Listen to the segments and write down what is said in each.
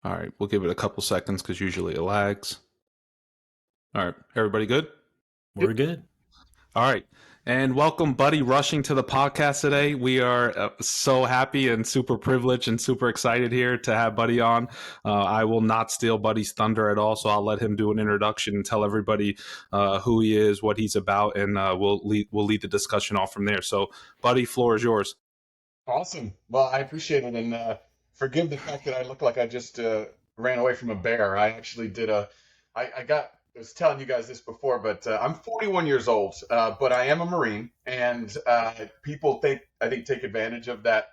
All right, we'll give it a couple seconds because usually it lags. All right, everybody good? Yep. We're good. All right, and welcome, Buddy, rushing to the podcast today. We are so happy and super privileged and super excited here to have Buddy on. I will not steal Buddy's thunder at all, so I'll let him do an introduction and tell everybody who he is, what he's about, and we'll lead the discussion off from there. So, Buddy, floor is yours. Awesome. Well, I appreciate it, and forgive the fact that I look like I just ran away from a bear. I actually did I was telling you guys this before, but I'm 41 years old, but I am a Marine, and people I think take advantage of that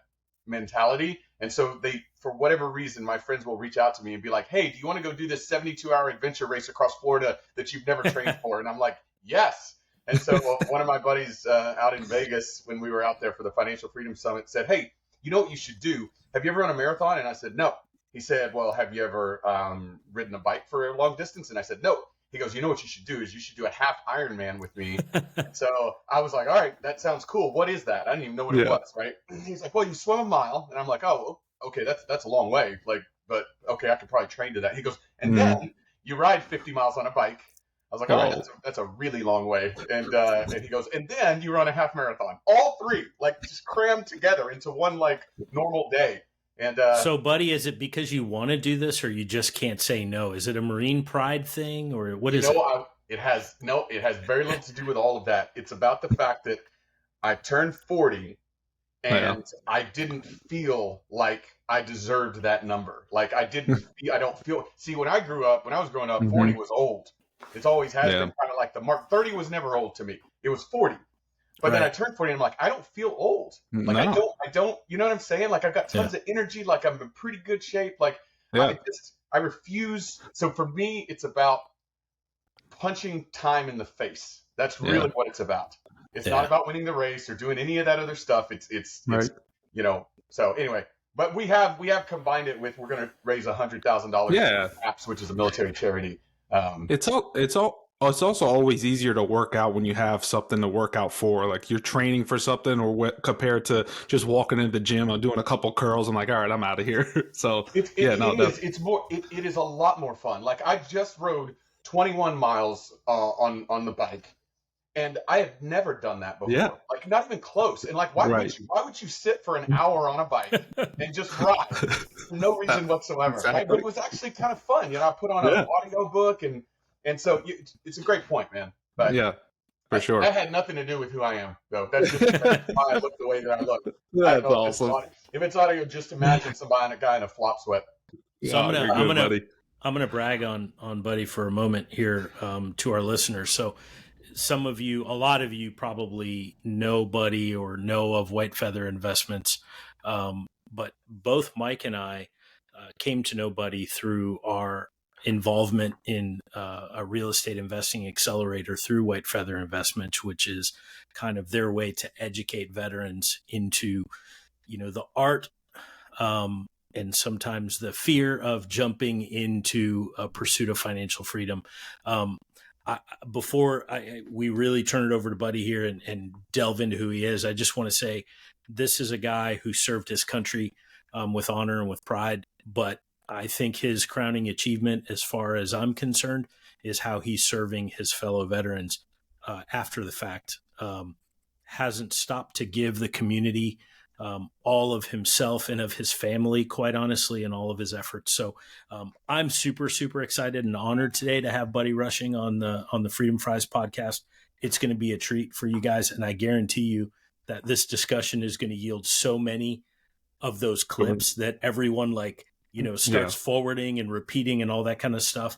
mentality, and so for whatever reason, my friends will reach out to me and be like, "Hey, do you want to go do this 72-hour adventure race across Florida that you've never trained for?" And I'm like, "Yes." And so one of my buddies out in Vegas, when we were out there for the Financial Freedom Summit, said, "Hey, you know what you should do? Have you ever run a marathon?" And I said, "No." He said, "Well, have you ever ridden a bike for a long distance?" And I said, "No." He goes, "You know what you should do is you should do a half Ironman with me." So I was like, "All right, that sounds cool. What is that?" I didn't even know what it was, right? He's like, "Well, you swim a mile." And I'm like, "Oh, okay, that's a long way. Like, but okay, I could probably train to that." He goes, "And then you ride 50 miles on a bike." I was like, "All right, that's a really long way." And he goes, "And then you run a half marathon. All three, like just crammed together into one like normal day." And So, buddy, is it because you want to do this or you just can't say no? Is it a Marine pride thing or what you is it? know, it has very little to do with all of that. It's about the fact that I turned 40 and I didn't feel like I deserved that number. Like I don't feel, see, when I was growing up, 40 was old. It's always has been kind of like the mark. 30 was never old to me. It was 40. But then I turned 40 and I'm like, I don't feel old. Like I don't, you know what I'm saying? Like I've got tons of energy. Like I'm in pretty good shape. Like I refuse. So for me, it's about punching time in the face. That's really what it's about. It's not about winning the race or doing any of that other stuff. It's you know. So anyway, but we have combined it with, we're going to raise $100,000 for apps, which is a military charity. It's also always easier to work out when you have something to work out for. Like you're training for something, or compared to just walking into the gym and doing a couple curls. I'm like, all right, I'm out of here. So it is a lot more fun. Like I just rode 21 miles on the bike, and I have never done that before. Yeah. Like not even close. And like, why would you sit for an hour on a bike and just ride for no reason whatsoever? Exactly. Right? But it was actually kind of fun. You know, I put on an audio book, and so it's a great point, man. But yeah, for sure. That had nothing to do with who I am, though. That's just why I look the way that I look. That's awesome. If it's audio, just imagine a guy in a flop sweat. So I'm gonna brag on Buddy for a moment here to our listeners. So a lot of you probably know Buddy or know of White Feather Investments, but both Mike and I came to know Buddy through our involvement in a real estate investing accelerator through White Feather Investments, which is kind of their way to educate veterans into, the art and sometimes the fear of jumping into a pursuit of financial freedom. Before we really turn it over to Buddy here and delve into who he is, I just want to say this is a guy who served his country with honor and with pride, but I think his crowning achievement, as far as I'm concerned, is how he's serving his fellow veterans after the fact. Hasn't stopped to give the community all of himself and of his family, quite honestly, and all of his efforts. So I'm super, super excited and honored today to have Buddy Rushing on the Freedom Fries podcast. It's going to be a treat for you guys, and I guarantee you that this discussion is going to yield so many of those clips that everyone starts forwarding and repeating and all that kind of stuff.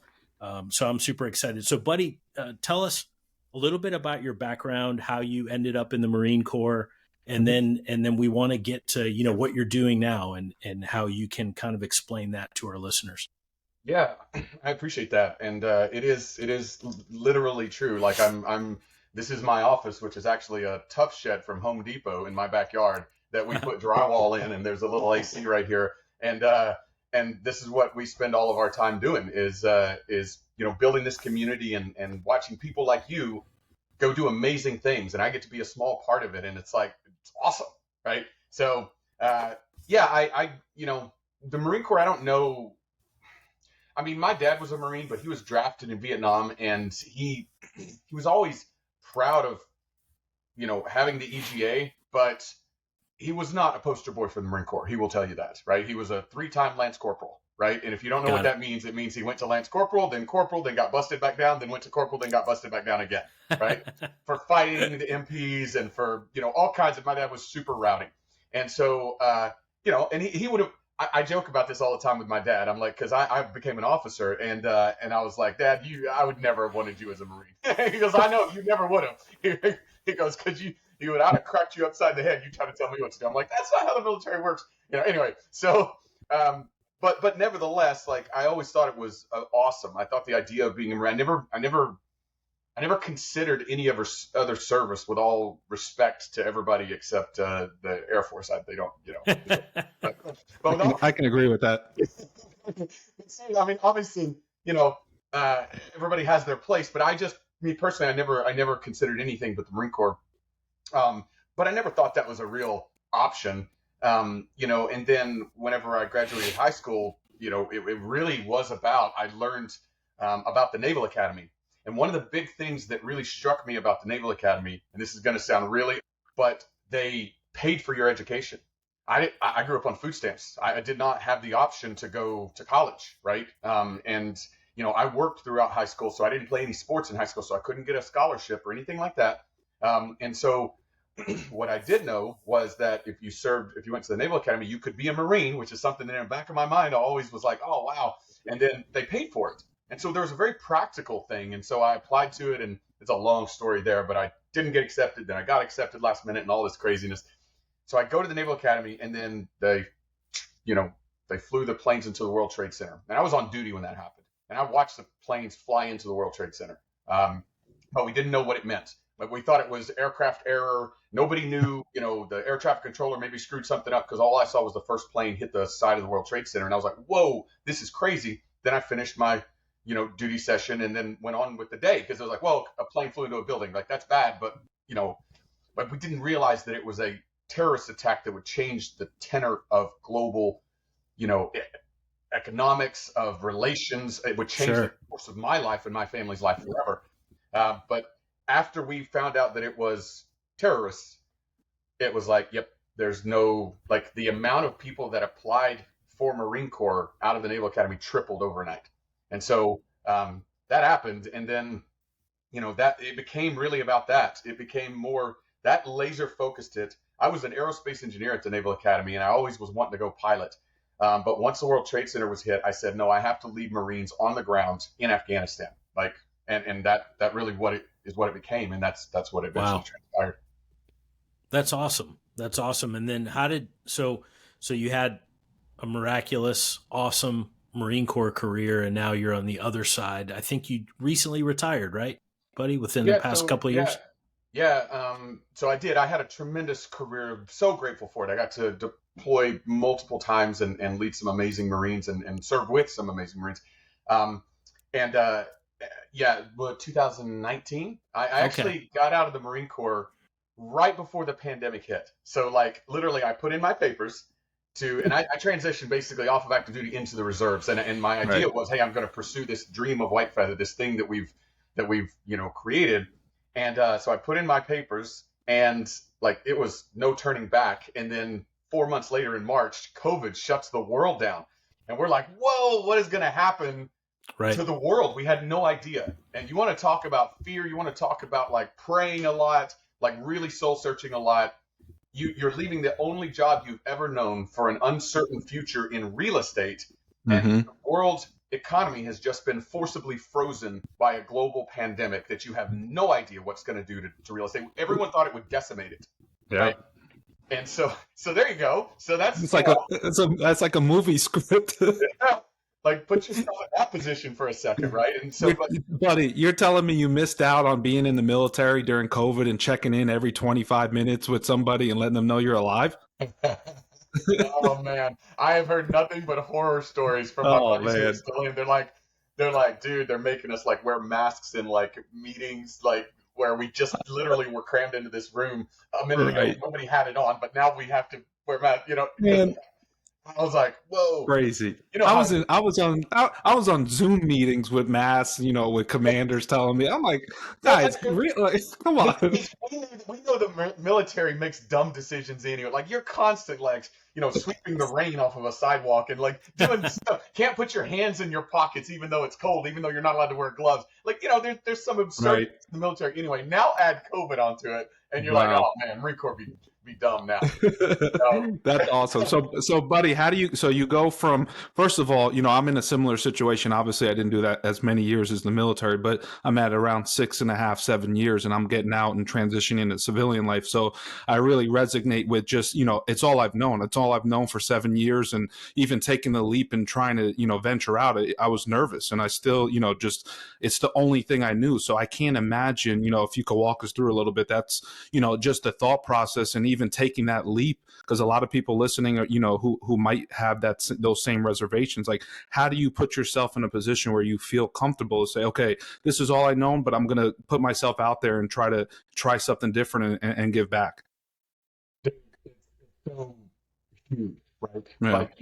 So I'm super excited. So Buddy, tell us a little bit about your background, how you ended up in the Marine Corps, and then we want to get to, what you're doing now and how you can kind of explain that to our listeners. Yeah, I appreciate that. And it is literally true. Like this is my office, which is actually a tough shed from Home Depot in my backyard that we put drywall in, and there's a little AC right here. And this is what we spend all of our time doing is building this community and watching people like you go do amazing things, and I get to be a small part of it, and it's awesome, right? So I the Marine Corps, I don't know I mean, my dad was a Marine, but he was drafted in Vietnam, and he was always proud of, having the EGA, but he was not a poster boy for the Marine Corps. He will tell you that, right? He was a 3-time Lance Corporal, right? And if you don't know what that means, it means he went to Lance Corporal, then got busted back down, then went to Corporal, then got busted back down again, right? For fighting the MPs and for, all kinds of, my dad was super rowdy. And so, and he would have, I joke about this all the time with my dad. I'm like, because I became an officer, and I was like, Dad, I would never have wanted you as a Marine. He goes, I know, you never would have. He goes, because I'd have cracked you upside the head. You try to tell me what to do. I'm like, that's not how the military works. Anyway, so, but nevertheless, like, I always thought it was awesome. I thought the idea of being a Marine, I never considered any other service, with all respect to everybody except the Air Force. They don't, I can agree with that. I mean, obviously, everybody has their place, but me personally, I never considered anything but the Marine Corps. But I never thought that was a real option. And then whenever I graduated high school, it really was I learned about the Naval Academy. And one of the big things that really struck me about the Naval Academy, and this is going to sound really, but they paid for your education. I grew up on food stamps. I did not have the option to go to college, right? And I worked throughout high school, so I didn't play any sports in high school, so I couldn't get a scholarship or anything like that. And so what I did know was that if you went to the Naval Academy, you could be a Marine, which is something that in the back of my mind I always was like, oh, wow. And then they paid for it. And so there was a very practical thing. And so I applied to it, and it's a long story there, but I didn't get accepted. Then I got accepted last minute and all this craziness. So I go to the Naval Academy, and then they flew the planes into the World Trade Center. And I was on duty when that happened. And I watched the planes fly into the World Trade Center. But we didn't know what it meant. But we thought it was aircraft error. Nobody knew, the air traffic controller maybe screwed something up, because all I saw was the first plane hit the side of the World Trade Center. And I was like, whoa, this is crazy. Then I finished my duty session, and then went on with the day, because it was like, well, a plane flew into a building. Like, that's bad, but we didn't realize that it was a terrorist attack that would change the tenor of global, economics, of relations. It would change the course of my life and my family's life forever. But after we found out that it was terrorists, it was like, yep, there's no, like, the amount of people that applied for Marine Corps out of the Naval Academy tripled overnight. And so that happened. And then, that it became really about that. It became more, that laser focused it. I was an aerospace engineer at the Naval Academy, and I always was wanting to go pilot. But once the World Trade Center was hit, I said, no, I have to lead Marines on the ground in Afghanistan. Like, and that really what it became. And that's what it eventually transpired. That's awesome. That's awesome. And then so you had a miraculous, awesome Marine Corps career, and now you're on the other side. I think you recently retired, right, buddy? Within the past couple of years? Yeah. So I did. I had a tremendous career. I'm so grateful for it. I got to deploy multiple times and lead some amazing Marines and serve with some amazing Marines. 2019, I actually got out of the Marine Corps right before the pandemic hit. So, like, literally, I put in my papers and I transitioned basically off of active duty into the reserves. And my idea was, hey, I'm going to pursue this dream of White Feather, this thing that we've created. And so I put in my papers, and like, it was no turning back. And then 4 months later in March, COVID shuts the world down. And we're like, whoa, what is going to happen to the world? We had no idea. And you want to talk about fear. You want to talk about, like, praying a lot, like really soul searching a lot. You're leaving the only job you've ever known for an uncertain future in real estate. And the world economy has just been forcibly frozen by a global pandemic that you have no idea what's going to do to real estate. Everyone thought it would decimate it. Yeah. Right? And so there you go. So that's that's like a movie script. Like, put yourself in that position for a second, right? And so, buddy, you're telling me you missed out on being in the military during COVID and checking in every 25 minutes with somebody and letting them know you're alive? Oh man, I have heard nothing but horror stories from my buddies who are still in. They're like, dude, they're making us like wear masks in like meetings, like where we just literally were crammed into this room a minute ago. Nobody had it on, but now we have to wear masks. Man. I was like, whoa. Crazy. You know I how was in. I was on Zoom meetings with mass. With commanders telling me. I'm like, well, guys, really? Come on. because we know the military makes dumb decisions anyway. Like you're constant, like sweeping the rain off of a sidewalk and like doing stuff. Can't put your hands in your pockets even though it's cold, even though you're not allowed to wear gloves. Like there's some absurd Right. in the military anyway. Now add COVID onto it, and you're like, Wow. oh man, Marine Corps be dumb now. So, That's awesome. So, buddy, how do you? So you go from, first of all, I'm in a similar situation. Obviously, I didn't do that as many years as the military, but I'm at around 6.5, 7 years, and I'm getting out and transitioning into civilian life. So I really resonate with just, it's all I've known. It's all I've known for 7 years, and even taking the leap and trying to, venture out. I was nervous, and I still, just it's the only thing I knew. So I can't imagine, if you could walk us through a little bit. That's, just the thought process, and even taking that leap, because a lot of people listening are, who might have those same reservations. Like, how do you put yourself in a position where you feel comfortable to say, okay, this is all I know, but I'm going to put myself out there and try something different and give back. it's so huge, right? Yeah. Like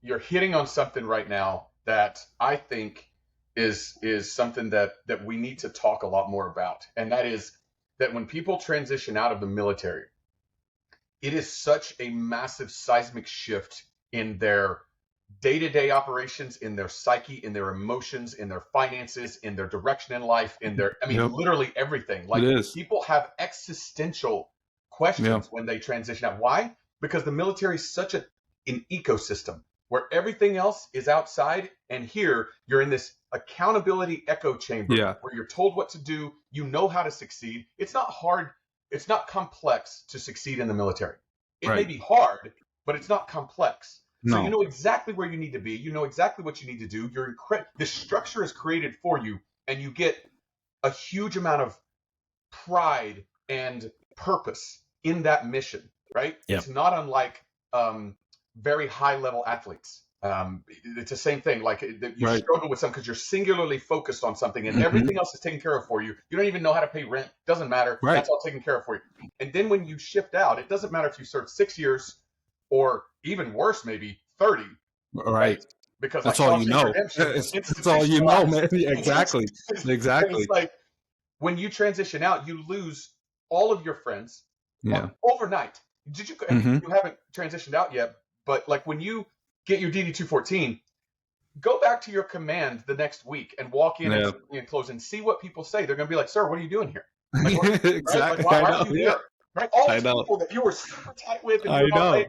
you're hitting on something right now that I think is something that we need to talk a lot more about, and that is that when people transition out of the military, it is such a massive seismic shift in their day-to-day operations, in their psyche, in their emotions, in their finances, in their direction in life, Yep. literally everything. Like It is. people have existential questions when they transition out. Why? Because the military is such an ecosystem where everything else is outside, and here you're in this accountability echo chamber where you're told what to do, you know how to succeed. It's not hard, it's not complex to succeed in the military. It may be hard, but it's not complex. So you know exactly where you need to be. You know exactly what you need to do. The structure is created for you, and you get a huge amount of pride and purpose in that mission, right? Yep. It's not unlike very high-level athletes. It's the same thing. Like you struggle with something because you're singularly focused on something, and everything else is taken care of for you. You don't even know how to pay rent. Doesn't matter. That's all taken care of for you. And then when you shift out, it doesn't matter if you serve 6 years or even worse, maybe 30. Right. Because that's like all you know. That's all you know, man. Exactly. Exactly. It's like when you transition out, you lose all of your friends overnight. You haven't transitioned out yet, but like when you get your DD-214, go back to your command the next week and walk in and close and see what people say. They're going to be like, "Sir, what are you doing here?" Like, exactly. Like, why are you here? Right? All these people that you were super tight with, and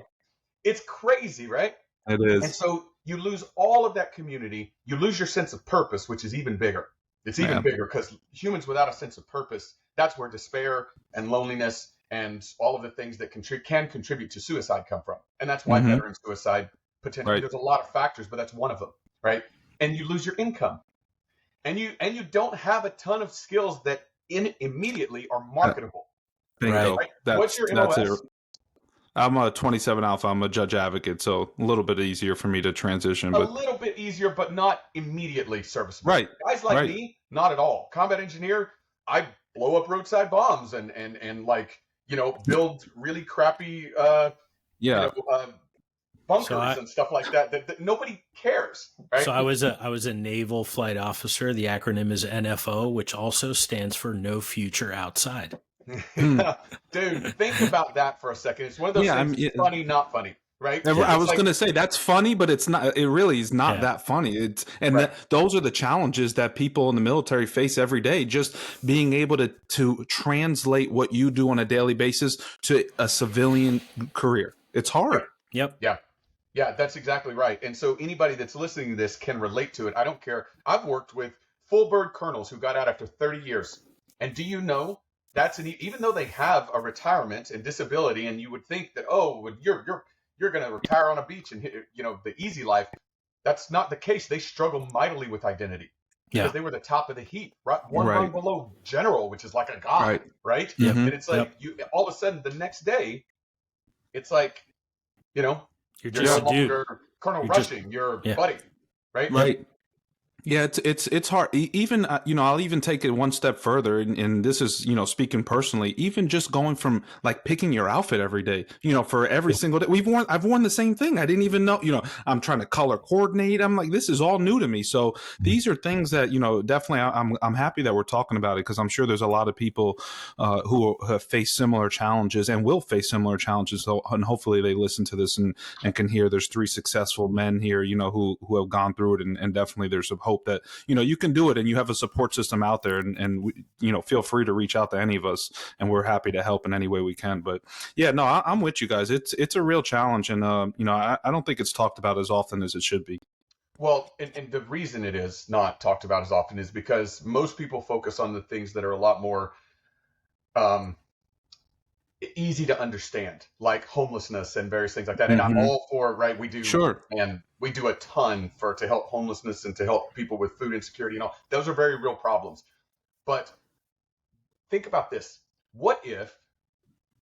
it's crazy, right? It is. And so you lose all of that community. You lose your sense of purpose, which is even bigger. It's even bigger because humans without a sense of purpose, that's where despair and loneliness and all of the things that can contribute to suicide come from. And that's why veteran suicide potentially, there's a lot of factors, but that's one of them, right? And you lose your income. And you don't have a ton of skills that immediately are marketable. Bingo. Right? What's your MOS? I'm a 27 Alpha. I'm a judge advocate, so a little bit easier for me to transition. A little bit easier, but not immediately serviceable. Right. Guys like me, not at all. Combat engineer, I blow up roadside bombs and build really crappy bunkers and stuff like that nobody cares. Right? So I was a naval flight officer. The acronym is NFO, which also stands for No Future Outside. Dude, think about that for a second. It's one of those things, funny, not funny, right? I was going to say that's funny, but it's not. It really is not that funny. Those are the challenges that people in the military face every day. Just being able to translate what you do on a daily basis to a civilian career. It's hard. Yep. Yeah, that's exactly right. And so anybody that's listening to this can relate to it. I don't care. I've worked with full bird colonels who got out after 30 years. And do you know even though they have a retirement and disability, and you would think that, you're going to retire on a beach and the easy life. That's not the case. They struggle mightily with identity because they were the top of the heap, right? One rung below general, which is like a god, right? Mm-hmm. And it's like you all of a sudden the next day, it's like, you're just no longer Colonel Rushing, you're buddy, right? Right. Yeah, it's hard. Even I'll even take it one step further, and this is speaking personally. Even just going from like picking your outfit every day, for every single day. I've worn the same thing. I didn't even know. I'm trying to color coordinate. I'm like, this is all new to me. So these are things that definitely. I'm happy that we're talking about it because I'm sure there's a lot of people who have faced similar challenges and will face similar challenges. So, and hopefully they listen to this and can hear there's three successful men here, who have gone through it, and definitely there's some hope that you can do it, and you have a support system out there, and feel free to reach out to any of us, and we're happy to help in any way we can. But yeah, no, I'm with you guys. It's a real challenge, and I don't think it's talked about as often as it should be. Well, and the reason it is not talked about as often is because most people focus on the things that are a lot more um, easy to understand, like homelessness and various things like that. And I'm Mm-hmm. all for, right? Sure. We do a ton to help homelessness and to help people with food insecurity and all. Those are very real problems. But think about this. What if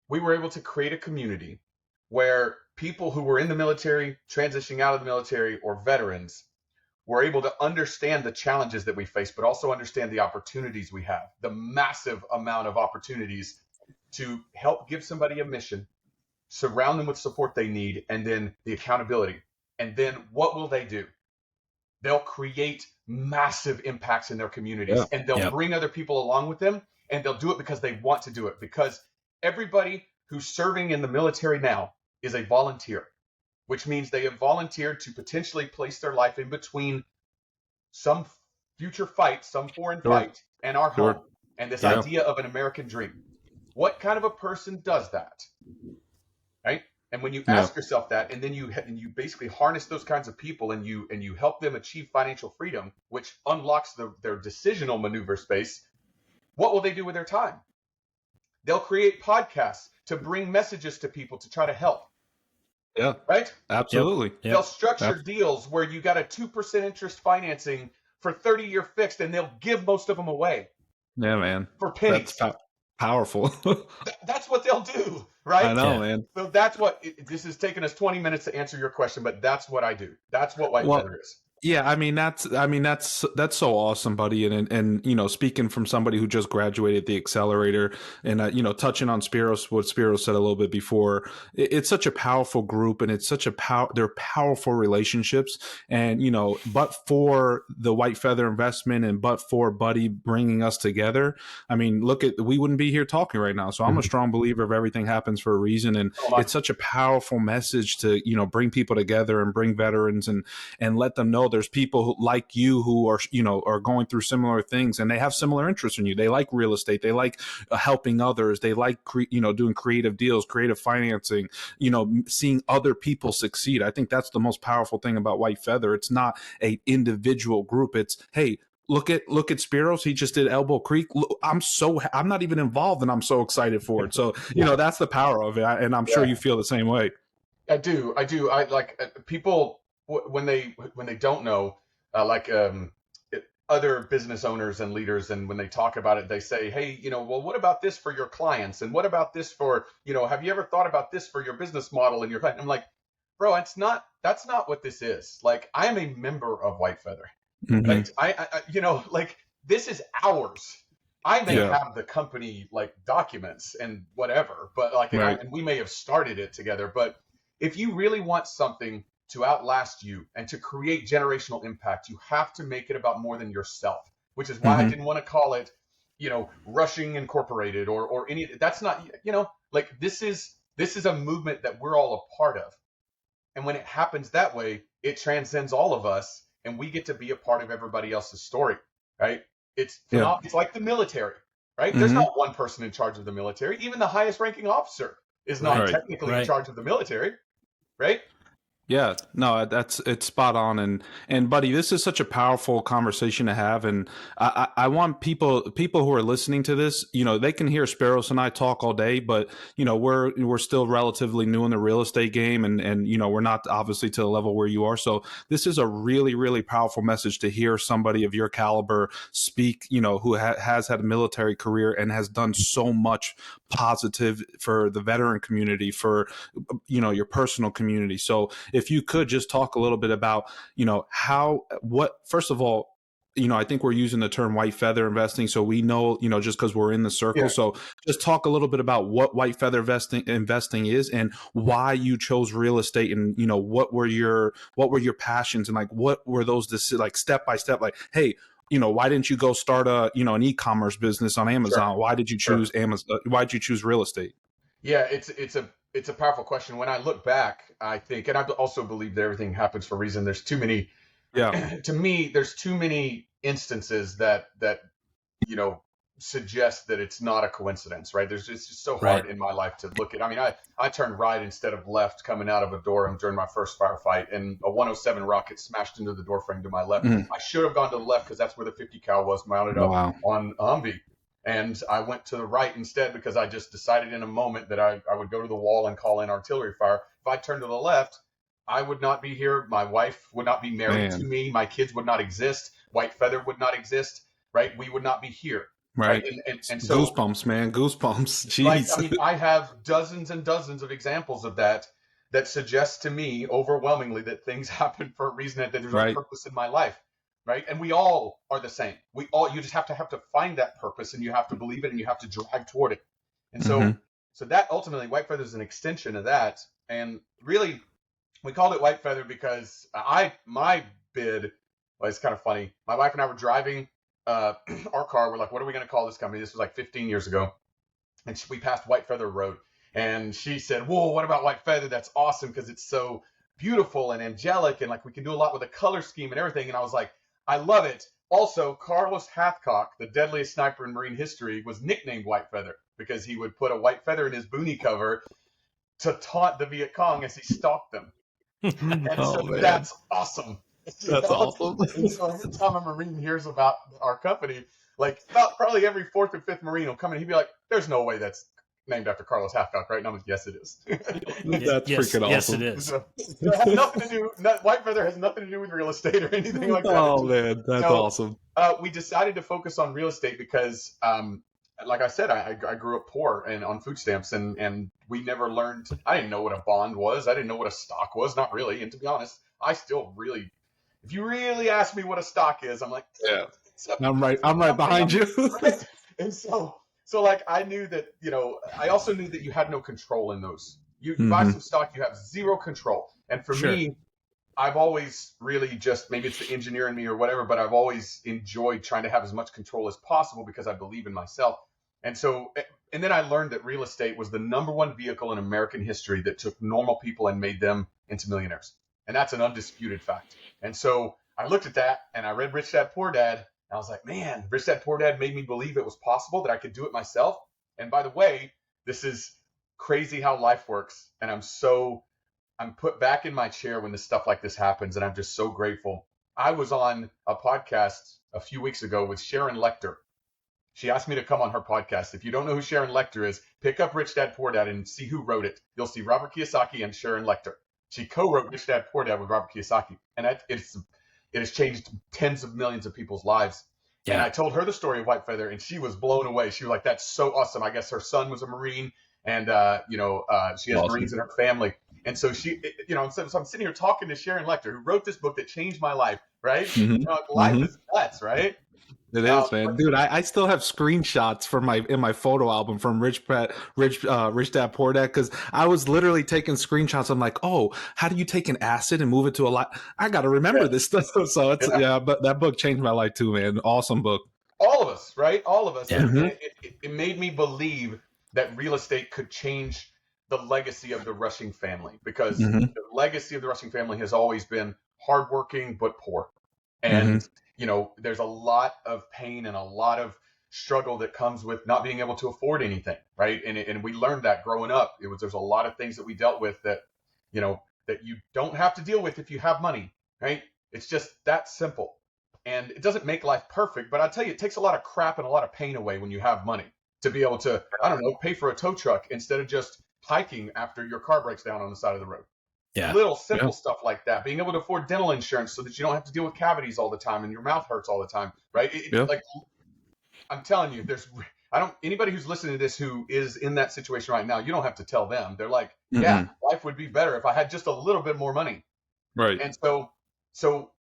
we were able to create a community where people who were in the military, transitioning out of the military, or veterans were able to understand the challenges that we face, but also understand the opportunities we have, the massive amount of opportunities to help give somebody a mission, surround them with support they need, and then the accountability. And then what will they do? They'll create massive impacts in their Yeah. communities, and they'll Yep. bring other people along with them, and they'll do it because they want to do it. Because everybody who's serving in the military now is a volunteer, which means they have volunteered to potentially place their life in between some future fight, some foreign Sure. fight, and our home, Sure. and this Yeah. idea of an American dream. What kind of a person does that? Right? And when you Yeah. ask yourself that, and then you basically harness those kinds of people, and you help them achieve financial freedom, which unlocks their decisional maneuver space. What will they do with their time? They'll create podcasts to bring messages to people to try to help. Yeah. Right? Yep. Absolutely. They'll Yep. structure deals where you got a 2% interest financing for 30-year fixed, and they'll give most of them away Yeah, man. for That's pennies. powerful. That's what they'll do, I right? know, Yeah. man. So that's what this has taken us 20 minutes to answer your question, but that's what I do. That's what White Well, Feather is. yeah, that's so awesome, buddy. And speaking from somebody who just graduated the accelerator, and touching on Spiros, what Spiros said a little bit before, it's such a powerful group, and it's such a they're powerful relationships. And but for the White Feather investment, and but for Buddy bringing us together, I mean, we wouldn't be here talking right now. So I'm a strong believer of everything happens for a reason, and Oh my. it's such a powerful message to bring people together and bring veterans and let them know there's people like you who are are going through similar things, and they have similar interests in you. They like real estate, they like helping others, they like doing creative deals, creative financing, seeing other people succeed. I think that's the most powerful thing about White Feather. It's not a individual group. It's, hey, look at Spiros. He just did Elbow Creek. I'm not even involved, and I'm so excited for it. So Yeah, that's the power of it, and I'm sure yeah. you feel the same way. I do. I do. I like people when they don't know, like other business owners and leaders, and when they talk about it, they say, "Hey, well, what about this for your clients? And what about this for, have you ever thought about this for your business model and your client?" I'm like, bro, that's not what this is. Like, I am a member of White Feather, Hmm. right? Like this is ours. I may Yeah. have the company like documents and whatever, but like, Right. and we may have started it together, but if you really want something to outlast you and to create generational impact, you have to make it about more than yourself, which is why I Hmm. didn't want to call it, Rushing Incorporated or any. That's not, like this is a movement that we're all a part of, and when it happens that way, it transcends all of us, and we get to be a part of everybody else's story, right? It's Yeah. phenomenal. It's like the military, right? There's Hmm. not one person in charge of the military. Even the highest ranking officer is not Right. Right. technically in Right. charge of the military, right? Yeah, no, it's spot on, and buddy, this is such a powerful conversation to have, and I want people who are listening to this, they can hear Sparrows and I talk all day, but we're still relatively new in the real estate game, and we're not obviously to the level where you are. So this is a really really powerful message to hear somebody of your caliber speak, who has had a military career and has done so much positive for the veteran community, for your personal community. So if you could just talk a little bit about, how, what, first of all, I think we're using the term white feather investing, so we know, just because we're in the circle. Yeah, So just talk a little bit about what white feather investing is and why you chose real estate, and what were your passions, and like what were those like step by step, like, hey, why didn't you go start an e-commerce business on sure, Amazon? Why did you sure. choose Amazon? Why did you choose real estate? Yeah, it's a powerful question. When I look back, I think, and I also believe that everything happens for a reason. There's too many, Yeah. to me, there's too many instances that you know, suggest that it's not a coincidence, right? It's just so Right. hard in my life to look at. I mean, I turned right instead of left coming out of a door and during my first firefight, and a 107 rocket smashed into the door frame to my left. Mhm. I should have gone to the left because that's where the 50 cal was mounted up Wow. on a Humvee. And I went to the right instead because I just decided in a moment that I would go to the wall and call in artillery fire. If I turned to the left, I would not be here. My wife would not be married to Man. me. My kids would not exist. White feather would not exist, right? We would not be here, right? Right. And so, Goosebumps, man. Goosebumps. like, I Jeez. mean, I have dozens and dozens of examples of that suggest to me overwhelmingly that things happen for a reason, that there's a Right. purpose in my life, right? And we all are the same. You just have to find that purpose, and you have to believe it, and you have to drive toward it. And so, Mhm. so that ultimately, white feather is an extension of that. And really, we called it white feather because my bid was, it's kind of funny. My wife and I were driving our car. We're like, what are we going to call this company? This was like 15 years ago. And we passed White Feather Road. And she said, whoa, what about White Feather? That's awesome because it's so beautiful and angelic, and like we can do a lot with the color scheme and everything. And I was like, I love it. Also, Carlos Hathcock, the deadliest sniper in Marine history, was nicknamed White Feather because he would put a white feather in his boonie cover to taunt the Viet Cong as he stalked them. And Oh, so man. that's awesome. That's awesome. And so every time a Marine hears about our company, like about probably every fourth or fifth Marine will come in, he'd be like, there's no way that's named after Carlos Hathcock, right? And I'm like, yes, it is. That's yes, freaking yes, awesome. it is. So it has nothing to do, White Feather has nothing to do with real estate or anything like that. Oh, It's man. That's so, awesome. we decided to focus on real estate because, like I said, I grew up poor and on food stamps, and we never learned. I didn't know what a bond was. I didn't know what a stock was, not really. And to be honest, I still really, if you really ask me what a stock is, I'm like, Yeah. I'm right behind you. Right? And so like I knew that, I also knew that you had no control in those. You buy Mhm. some stock, you have zero control. And for Sure. me, I've always really just, maybe it's the engineer in me or whatever, but I've always enjoyed trying to have as much control as possible because I believe in myself. And so, and then I learned that real estate was the number one vehicle in American history that took normal people and made them into millionaires. And that's an undisputed fact. And so I looked at that and I read Rich Dad Poor Dad. And I was like, man, Rich Dad Poor Dad made me believe it was possible that I could do it myself. And by the way, this is crazy how life works. And I'm put back in my chair when this stuff like this happens, and I'm just so grateful. I was on a podcast a few weeks ago with Sharon Lechter. She asked me to come on her podcast. If you don't know who Sharon Lechter is, pick up Rich Dad Poor Dad and see who wrote it. You'll see Robert Kiyosaki and Sharon Lechter. She co-wrote Rich Dad Poor Dad with Robert Kiyosaki, and it has changed tens of millions of people's lives. Yeah. And I told her the story of White Feather, and she was blown away. She was like, "That's so awesome." I guess her son was a Marine, and she has Awesome. Marines in her family. And so so I'm sitting here talking to Sharon Lechter, who wrote this book that changed my life, right? Mhm. Life Mhm. is nuts, right? It is, man, dude. I still have screenshots from in my photo album from Rich Dad Poor Dad, because I was literally taking screenshots. I'm like, oh, how do you take an acid and move it to a lot? I got to remember this stuff. So it's but that book changed my life too, man. Awesome book. All of us, right? All of us. Yeah. And it made me believe that real estate could change the legacy of the Rushing family, because Mhm. the legacy of the Rushing family has always been hardworking but poor. And, there's a lot of pain and a lot of struggle that comes with not being able to afford anything, right? And we learned that growing up. There's a lot of things that we dealt with that you don't have to deal with if you have money, right? It's just that simple. And it doesn't make life perfect, but I tell you, it takes a lot of crap and a lot of pain away when you have money to be able to, I don't know, pay for a tow truck instead of just hiking after your car breaks down on the side of the road. Yeah. Little simple stuff like that. Being able to afford dental insurance so that you don't have to deal with cavities all the time and your mouth hurts all the time, right? Like, I'm telling you, anybody who's listening to this who is in that situation right now, you don't have to tell them. They're like, yeah, life would be better if I had just a little bit more money. Right. And so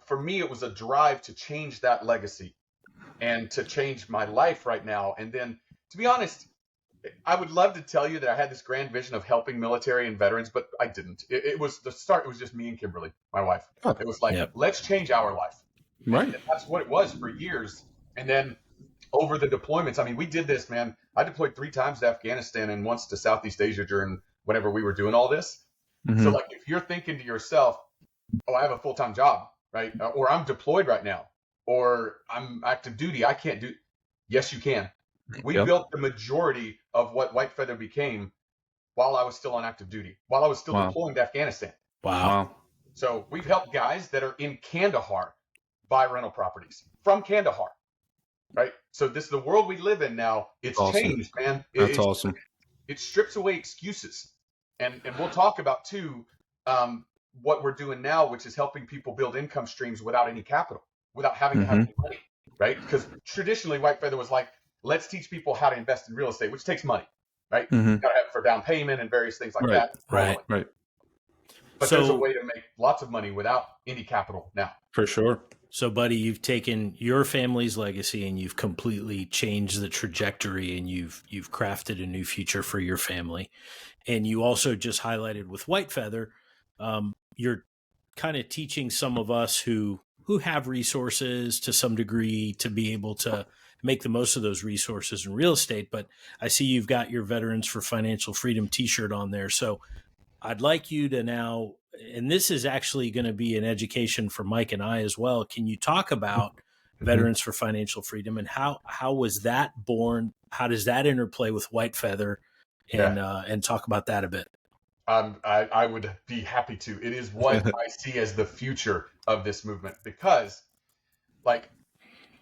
for me, it was a drive to change that legacy and to change my life right now. And then, to be honest, I would love to tell you that I had this grand vision of helping military and veterans, but I didn't. It was the start. It was just me and Kimberly, my wife. It was like, let's change our life. Right. And that's what it was for years. And then over the deployments, I mean, we did this, man. I deployed 3 times to Afghanistan and once to Southeast Asia during whenever we were doing all this. So like, if you're thinking to yourself, oh, I have a full-time job, right? Or I'm deployed right now, or I'm active duty, I can't do. Yes, you can. We built the majority of what White Feather became while I was still on active duty, while I was still deploying to Afghanistan. Wow. So we've helped guys that are in Kandahar buy rental properties from Kandahar, right? So this is the world we live in now. It's changed, man. That's awesome. It strips away excuses. And we'll talk about, too, what we're doing now, which is helping people build income streams without any capital, without having to have any money, right? Because traditionally, White Feather was like, let's teach people how to invest in real estate, which takes money, right? You got to have it for down payment and various things like that. Right. But there's a way to make lots of money without any capital now. For sure. So, buddy, you've taken your family's legacy and you've completely changed the trajectory, and you've crafted a new future for your family. And you also just highlighted with White Feather, you're kind of teaching some of us who have resources to some degree to be able to make the most of those resources in real estate. But I see you've got your Veterans for Financial Freedom t-shirt on there. So I'd like you to now, and this is actually going to be an education for Mike and I as well. Can you talk about Veterans for Financial Freedom and how was that born? How does that interplay with White Feather? And talk about that a bit. I would be happy to. It is what I see as the future of this movement, because, like,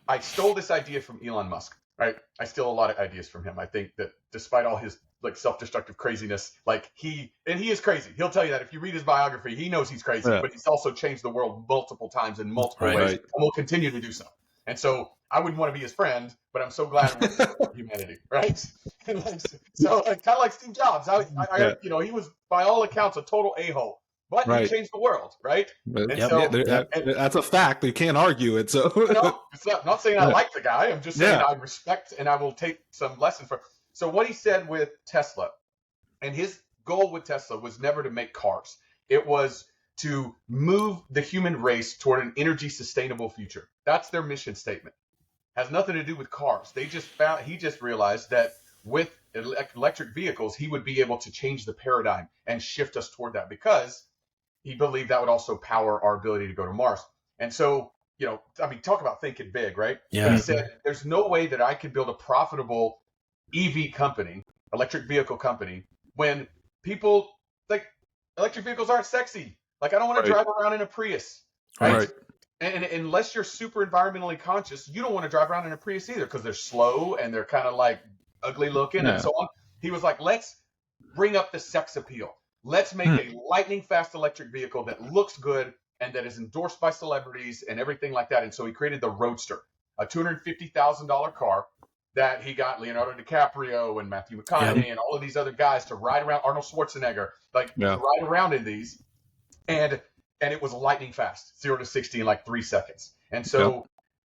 I stole this idea from Elon Musk, right? I steal a lot of ideas from him. I think that despite all his like self-destructive craziness, like he is crazy. He'll tell you that if you read his biography, he knows he's crazy, but he's also changed the world multiple times in multiple ways, and will continue to do so. And so I wouldn't want to be his friend, but I'm so glad we're for humanity, right? And like, so kind of like Steve Jobs, he was by all accounts a total a-hole, but he changed the world, right? That's a fact. You can't argue it. So I'm not saying I like the guy. I'm just saying I respect and I will take some lessons from. So what he said with Tesla, and his goal with Tesla was never to make cars. It was to move the human race toward an energy sustainable future. That's their mission statement. Has nothing to do with cars. He just realized that with electric vehicles, he would be able to change the paradigm and shift us toward that, because he believed that would also power our ability to go to Mars. And so, talk about thinking big, right? Yeah. But he said, there's no way that I could build a profitable EV company, electric vehicle company, when people like electric vehicles aren't sexy. Like, I don't want to drive around in a Prius, right? And unless you're super environmentally conscious, you don't want to drive around in a Prius either, because they're slow and they're kind of like ugly looking and so on. He was like, let's bring up the sex appeal. Let's make a lightning fast electric vehicle that looks good and that is endorsed by celebrities and everything like that. And so he created the Roadster, a $250,000 car that he got Leonardo DiCaprio and Matthew McConaughey and all of these other guys to ride around, Arnold Schwarzenegger, to ride around in these. And it was lightning fast, 0 to 60 in like 3 seconds. And so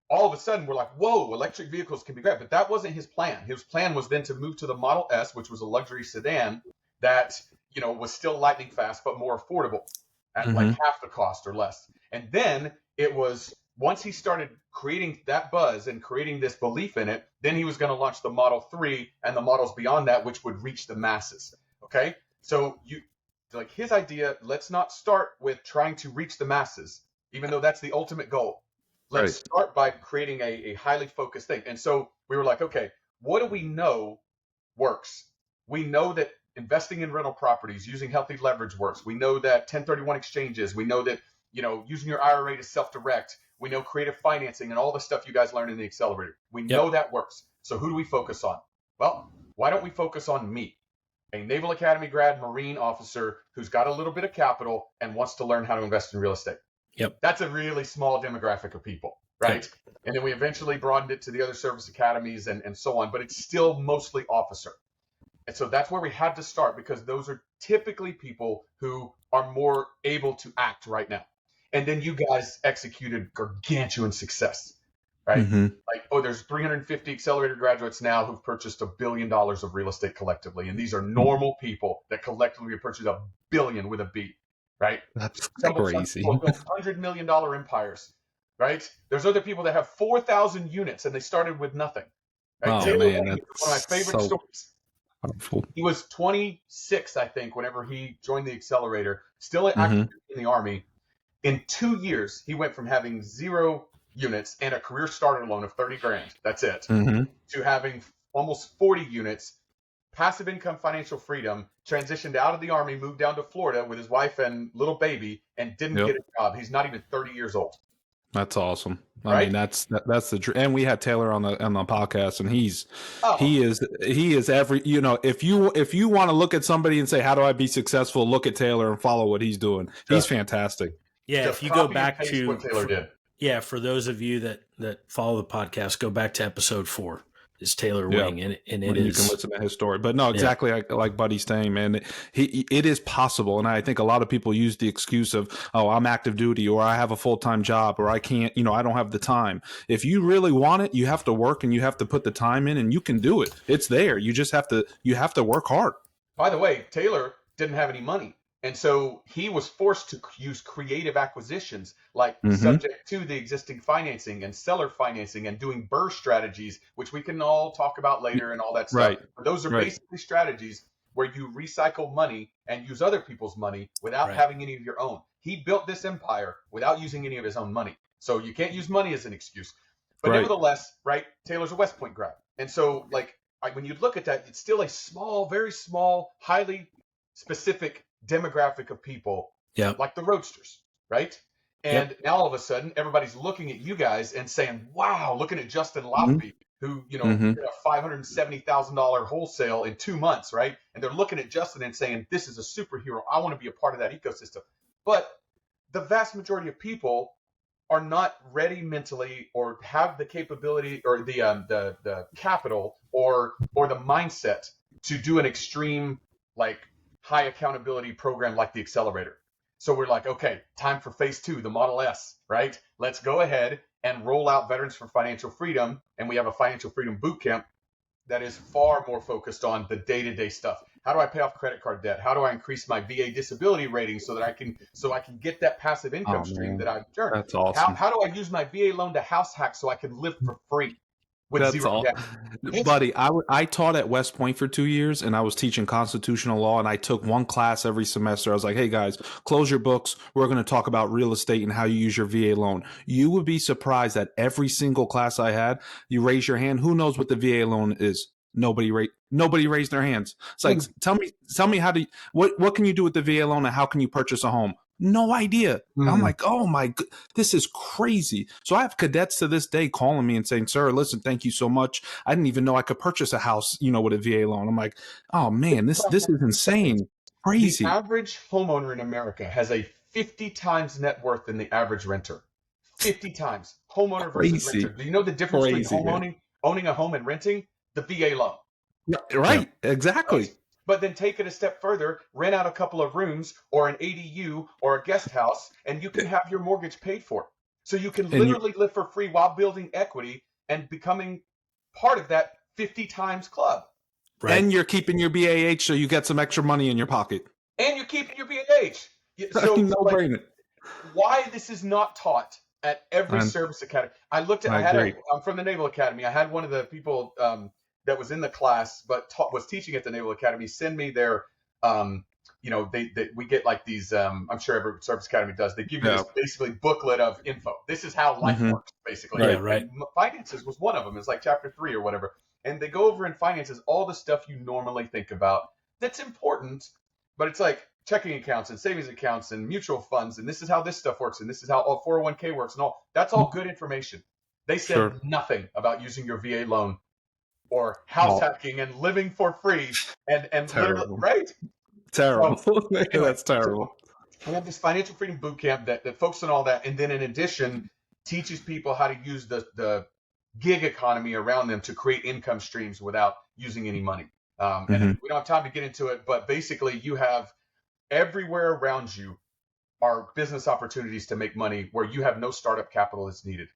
all of a sudden we're like, whoa, electric vehicles can be great. But that wasn't his plan. His plan was then to move to the Model S, which was a luxury sedan that, was still lightning fast, but more affordable at like half the cost or less. And then it was, once he started creating that buzz and creating this belief in it, then he was going to launch the Model 3 and the models beyond that, which would reach the masses. Okay. So his idea, let's not start with trying to reach the masses, even though that's the ultimate goal. Let's start by creating a highly focused thing. And so we were like, okay, what do we know works? We know that investing in rental properties, using healthy leverage works. We know that 1031 exchanges. We know that, using your IRA to self-direct. We know creative financing and all the stuff you guys learned in the accelerator. We know that works. So who do we focus on? Well, why don't we focus on me, a Naval Academy grad Marine officer who's got a little bit of capital and wants to learn how to invest in real estate? That's a really small demographic of people, right? And then we eventually broadened it to the other service academies and so on, but it's still mostly officer. And so that's where we had to start, because those are typically people who are more able to act right now. And then you guys executed gargantuan success, right? Mm-hmm. Like, oh, there's 350 accelerator graduates now who've purchased $1 billion of real estate collectively. And these are normal people that collectively have purchased $1 billion with a B, right? That's Some crazy. people have built $100 million empires, right? There's other people that have 4,000 units and they started with nothing, right? Oh Taylor man, Wayne, one of that's my favorite so stories. powerful. He was 26, I think, whenever he joined the accelerator, still active Mm-hmm. in the Army. In 2 years, he went from having 0 units and a career starter loan of 30 grand, that's it, Mm-hmm. to having almost 40 units, passive income, financial freedom, transitioned out of the Army, moved down to Florida with his wife and little baby, and didn't Yep. get a job. He's not even 30 years old. That's awesome. I Right? mean, that's the and we had Taylor on the podcast, and he Oh, is every if you want to look at somebody and say how do I be successful, look at Taylor and follow what he's doing. He's just, fantastic. Yeah, just if you go copy and back paste what Taylor did. Yeah, for those of you that follow the podcast, go back to episode 4. It's Taylor Yeah. Wing, and it You is can listen to his story, but no, exactly like Buddy's saying, man. It is possible, and I think a lot of people use the excuse of, "Oh, I'm active duty, or I have a full-time job, or I can't, I don't have the time." If you really want it, you have to work and you have to put the time in, and you can do it. It's there. You just have to work hard. By the way, Taylor didn't have any money. And so he was forced to use creative acquisitions, like subject to the existing financing and seller financing and doing BRRRR strategies, which we can all talk about later and all that stuff. Right. But those are basically strategies where you recycle money and use other people's money without having any of your own. He built this empire without using any of his own money. So you can't use money as an excuse. But nevertheless, right, Taylor's a West Point grad. And so, when you look at that, it's still a small, very small, highly specific demographic of people, like the Roadsters, right? And now all of a sudden, everybody's looking at you guys and saying, wow, looking at Justin Lofby, who, did a $570,000 wholesale in 2 months, right? And they're looking at Justin and saying, this is a superhero. I want to be a part of that ecosystem. But the vast majority of people are not ready mentally or have the capability or the capital or the mindset to do an extreme, high accountability program like the accelerator. So we're like, okay, time for phase 2, the Model S, right? Let's go ahead and roll out Veterans for Financial Freedom. And we have a financial freedom boot camp that is far more focused on the day-to-day stuff. How do I pay off credit card debt? How do I increase my VA disability rating so that I can get that passive income stream that I've earned? That's awesome. How do I use my VA loan to house hack so I can live for free? With zero debt. Buddy, I taught at West Point for 2 years, and I was teaching constitutional law, and I took one class every semester. I was like, hey, guys, close your books. We're going to talk about real estate and how you use your VA loan. You would be surprised that every single class I had, you raise your hand. Who knows what the VA loan is? Nobody raised their hands. It's like, tell me what can you do with the VA loan and how can you purchase a home? No idea. I'm like, oh my God, this is crazy. So I have cadets to this day calling me and saying, sir, listen, thank you so much. I didn't even know I could purchase a house, with a VA loan. I'm like, oh man, this is insane. Crazy. The average homeowner in America has a 50 times net worth than the average renter. 50 times. Homeowner versus renter. Do you know the difference between owning a home and renting? The VA loan. Right. Exactly. Right. But then take it a step further, rent out a couple of rooms or an ADU or a guest house, and you can have your mortgage paid for. So you can literally live for free while building equity and becoming part of that 50 times club. Right. And you're keeping your BAH so you get some extra money in your pocket. And you're keeping your BAH. So why this is not taught at every service academy. I'm from the Naval Academy. I had one of the people that was in the class but was teaching at the Naval Academy send me their we get like these I'm sure every service academy does. They give you this basically booklet of info. This is how life works basically. Right. And finances was one of them. It's like chapter 3 or whatever. And they go over in finances all the stuff you normally think about that's important, but it's like checking accounts and savings accounts and mutual funds, and this is how this stuff works, and this is how all 401k works, and all that's all good information. They said nothing about using your VA loan or house hacking and living for free and terrible. Right? Terrible. That's terrible. We have this financial freedom boot camp that focuses on all that, and then in addition teaches people how to use the gig economy around them to create income streams without using any money. And we don't have time to get into it, but basically you have everywhere around you are business opportunities to make money where you have no startup capital that's needed.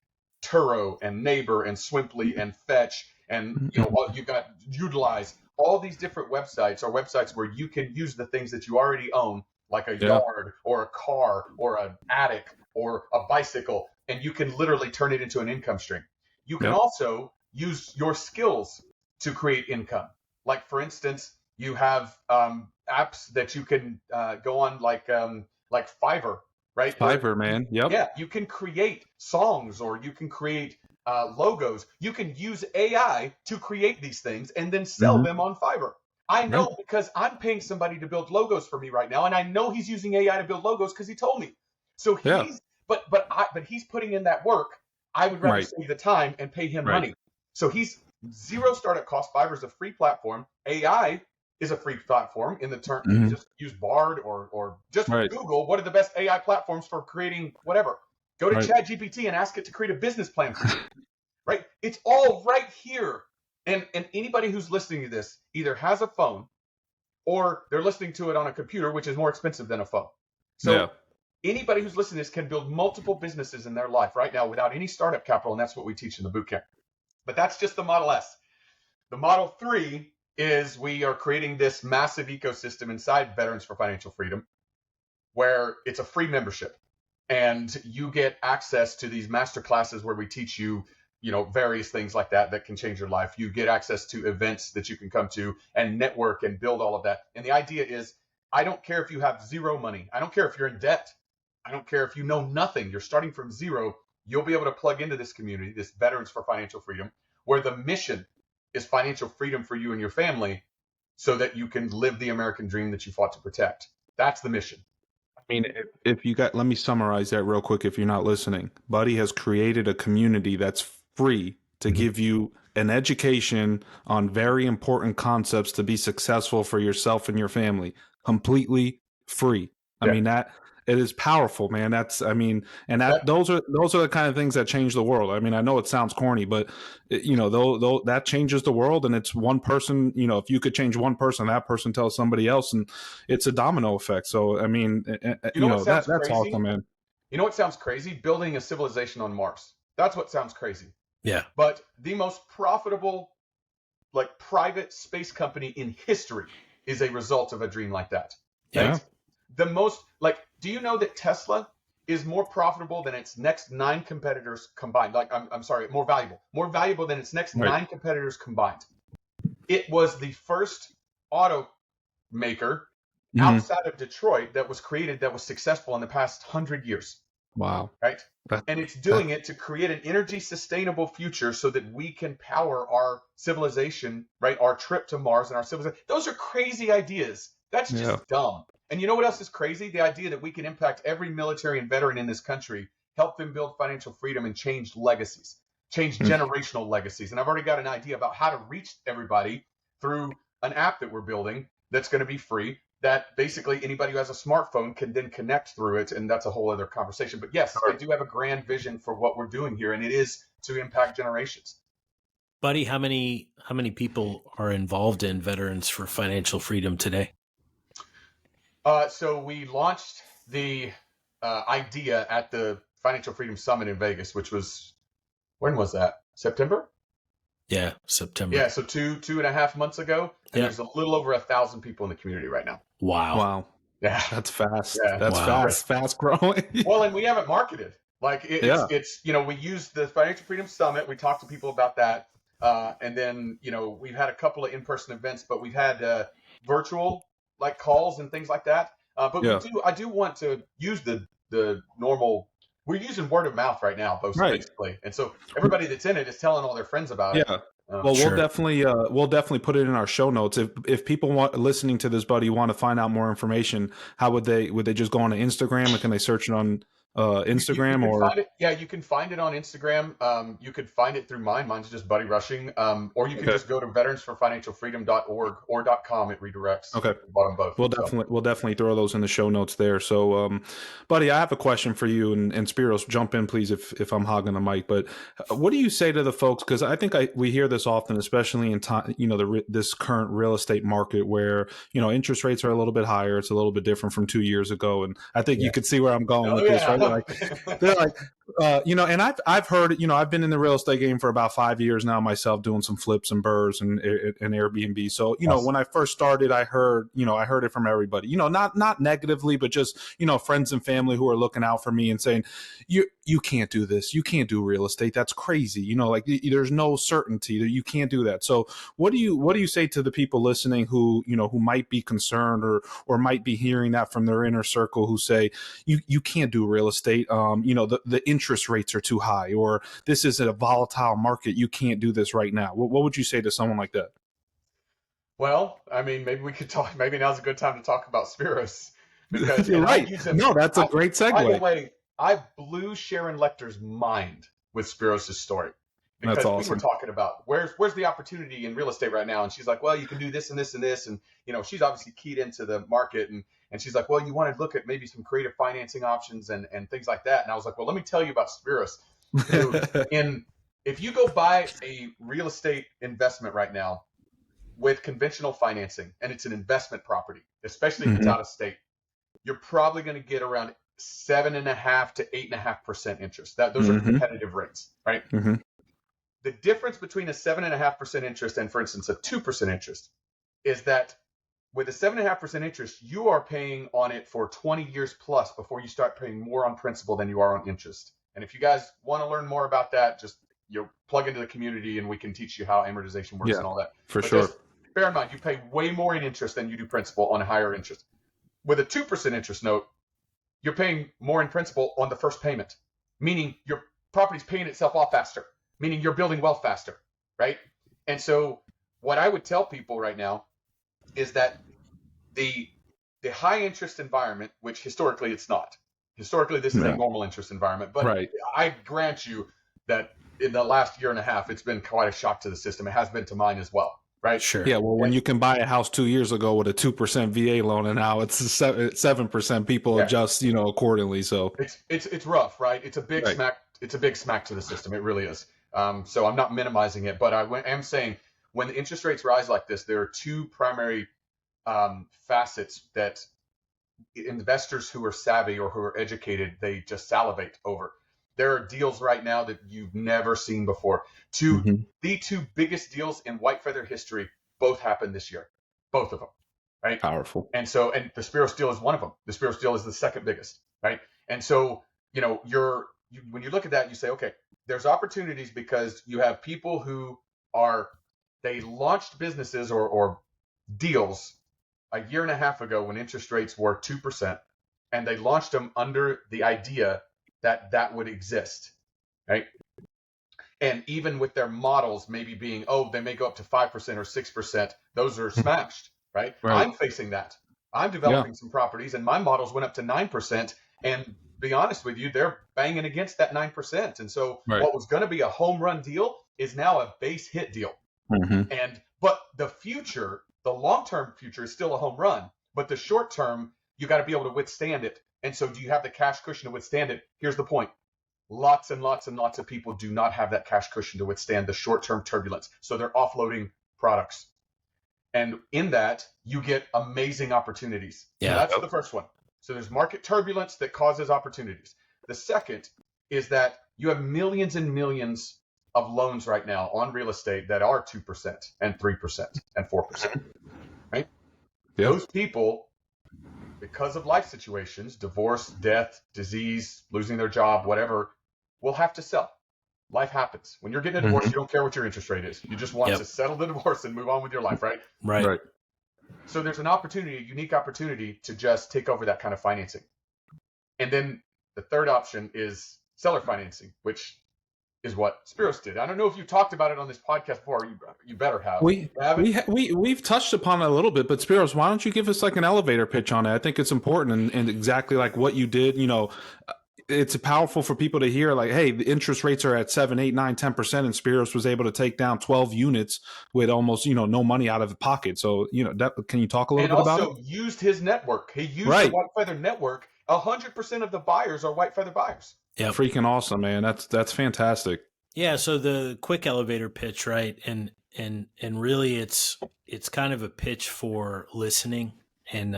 Turo and Neighbor and Swimply and Fetch and you've got Utilize. All these different websites are websites where you can use the things that you already own, like a yard or a car or an attic or a bicycle, and you can literally turn it into an income stream. You can also use your skills to create income. Like, for instance, you have apps that you can go on, like Fiverr, right? Fiverr, man. Yep. Yeah, you can create songs or you can create logos. You can use AI to create these things and then sell them on Fiverr. I know because I'm paying somebody to build logos for me right now, and I know he's using AI to build logos because he told me. So he's but he's putting in that work. I would rather save the time and pay him money. So he's zero startup cost. Fiverr is a free platform. AI is a free platform in the term. You just use Bard or just Google what are the best AI platforms for creating whatever. Go to ChatGPT and ask it to create a business plan for you. Right? It's all right here. And anybody who's listening to this either has a phone or they're listening to it on a computer, which is more expensive than a phone. So anybody who's listening to this can build multiple businesses in their life right now without any startup capital, and that's what we teach in the bootcamp. But that's just the Model S. The Model 3 is we are creating this massive ecosystem inside Veterans for Financial Freedom where it's a free membership. And you get access to these master classes where we teach you, various things like that can change your life. You get access to events that you can come to and network and build all of that. And the idea is, I don't care if you have zero money. I don't care if you're in debt. I don't care if you know nothing. You're starting from zero. You'll be able to plug into this community, this Veterans for Financial Freedom, where the mission is financial freedom for you and your family so that you can live the American dream that you fought to protect. That's the mission. I mean, let me summarize that real quick if you're not listening. Buddy has created a community that's free to give you an education on very important concepts to be successful for yourself and your family. Completely free. I mean, that it is powerful, man. Those are the kind of things that change the world. I mean, I know it sounds corny, but though that changes the world, and it's one person. If you could change one person, that person tells somebody else, and it's a domino effect. So, I mean, that's awesome, man. You know what sounds crazy? Building a civilization on Mars. That's what sounds crazy. Yeah. But the most profitable, private space company in history is a result of a dream like that. Right? Yeah. The most, do you know that Tesla is more profitable than its next 9 competitors combined? More valuable than its next 9 competitors combined. It was the first automaker outside of Detroit that was created that was successful in the past 100 years. Wow. Right? And it's doing it to create an energy sustainable future so that we can power our civilization, right? Our trip to Mars and our civilization. Those are crazy ideas. That's just dumb. And you know what else is crazy? The idea that we can impact every military and veteran in this country, help them build financial freedom and change legacies, change generational legacies. And I've already got an idea about how to reach everybody through an app that we're building that's going to be free, that basically anybody who has a smartphone can then connect through it. And that's a whole other conversation. But yes, I do have a grand vision for what we're doing here, and it is to impact generations. Buddy, how many people are involved in Veterans for Financial Freedom today? So we launched the idea at the Financial Freedom Summit in Vegas, which was, when was that? September? Yeah, September. Yeah, so two and a half months ago. And there's a little over 1,000 people in the community right now. Wow. Yeah. That's fast. Yeah. That's fast growing. Well, and we haven't marketed. It's we used the Financial Freedom Summit. We talked to people about that. And then, we've had a couple of in-person events, but we've had virtual calls and things like that. But I do want to use the normal. We're using word of mouth right now, basically, and so everybody that's in it is telling all their friends about it. Yeah. Well, sure. We'll definitely put it in our show notes. If people listening to this, Buddy, want to find out more information, how would they just go on to Instagram, or can they search it on You Instagram can or? find it. Yeah, you can find it on Instagram. You could find it through mine. Mine's just Buddy Rushing. Or you can Okay. just go to veteransforfinancialfreedom.org or .com. It redirects. Okay. You can bottom both. So, We'll definitely throw those in the show notes there. So, buddy, I have a question for you, and Spiros, jump in please if I'm hogging the mic. But what do you say to the folks? Because I think we hear this often, especially in time, this current real estate market where interest rates are a little bit higher. It's a little bit different from 2 years ago, and I think you yeah. could see where I'm going Oh with this, right? yeah. Like they're like, and I've heard, I've been in the real estate game for about 5 years now myself, doing some flips and burrs and Airbnb. So, when I first started, I heard it from everybody, not negatively, but just, friends and family who are looking out for me and saying, you can't do this. You can't do real estate. That's crazy. Like there's no certainty that you can't do that. So what do you say to the people listening who might be concerned or might be hearing that from their inner circle who say, you can't do real estate. The interest rates are too high, or this is a volatile market. You can't do this right now. What would you say to someone like that? Well, I mean, maybe we could talk. Maybe now's a good time to talk about Spiros because, You're and I right. use him. No, that's a great By the segue. way, I blew Sharon Lecter's mind with Spiros' story That's because we were awesome. talking about where's the opportunity in real estate right now, and she's like, well, you can do this and this and this, and she's obviously keyed into the market, and she's like, well, you want to look at maybe some creative financing options and things like that, and I was like, well, let me tell you about Spiros. If you go buy a real estate investment right now with conventional financing, and it's an investment property, especially if it's out of state, you're probably going to get around 7.5% to 8.5% interest. Those are competitive rates, right? Mm-hmm. The difference between a 7.5% interest and, for instance, a 2% interest is that with a 7.5% interest, you are paying on it for 20 years plus before you start paying more on principal than you are on interest. And if you guys want to learn more about that, just plug into the community and we can teach you how amortization works and all that. For but sure. Just bear in mind, you pay way more in interest than you do principal on a higher interest. With a 2% interest note, you're paying more in principal on the first payment, meaning your property's paying itself off faster, meaning you're building wealth faster, right? And so what I would tell people right now is that the high interest environment, which historically it's not. Historically, this is a normal interest environment, but right. I grant you that in the last year and a half, it's been quite a shock to the system. It has been to mine as well. Right. Sure. Yeah. Well, when you can buy a house 2 years ago with a 2% VA loan, and now it's 7%, people adjust, accordingly. So it's rough, right? It's a big smack. It's a big smack to the system. It really is. So I'm not minimizing it, but I am saying when the interest rates rise like this, there are two primary facets that investors who are savvy or who are educated, they just salivate over. There are deals right now that you've never seen before. The two biggest deals in white feather history both happened this year. Both of them, right? Powerful. And the Spiros deal is one of them. The Spiros deal is the second biggest, right? And so, when you look at that, you say, okay, there's opportunities because you have people who they launched businesses or deals a year and a half ago when interest rates were 2%, and they launched them under the idea that would exist, right? And even with their models maybe being, they may go up to 5% or 6%, those are smashed, right? I'm facing that. I'm developing some properties and my models went up to 9%. And be honest with you, they're banging against that 9%. And so what was going to be a home run deal is now a base hit deal. But the future, the long-term future is still a home run, but the short term, you got to be able to withstand it. And so do you have the cash cushion to withstand it? Here's the point. Lots and lots and lots of people do not have that cash cushion to withstand the short-term turbulence. So they're offloading products. And in that, you get amazing opportunities. Yeah. So that's the first one. So there's market turbulence that causes opportunities. The second is that you have millions and millions of loans right now on real estate that are 2% and 3% and 4%, right? Yep. Those people, because of life situations, divorce, death, disease, losing their job, whatever, will have to sell. Life happens. When you're getting a divorce, you don't care what your interest rate is. You just want to settle the divorce and move on with your life, right? Right. So there's an opportunity, a unique opportunity to just take over that kind of financing. And then the third option is seller financing, which is what Spiros did. I don't know if you talked about it on this podcast before. You better have. We've touched upon it a little bit, but Spiros, why don't you give us like an elevator pitch on it? I think it's important and exactly like what you did. it's powerful for people to hear, like, hey, the interest rates are at 7, 8, 9, 10%, and Spiros was able to take down 12 units with almost, no money out of the pocket. So, can you talk a little And bit about it? also used his network. He used the Right. White Feather network. 100% of the buyers are White Feather buyers. Yeah. Freaking awesome, man. That's fantastic. Yeah. So the quick elevator pitch, right? And really it's kind of a pitch for listening and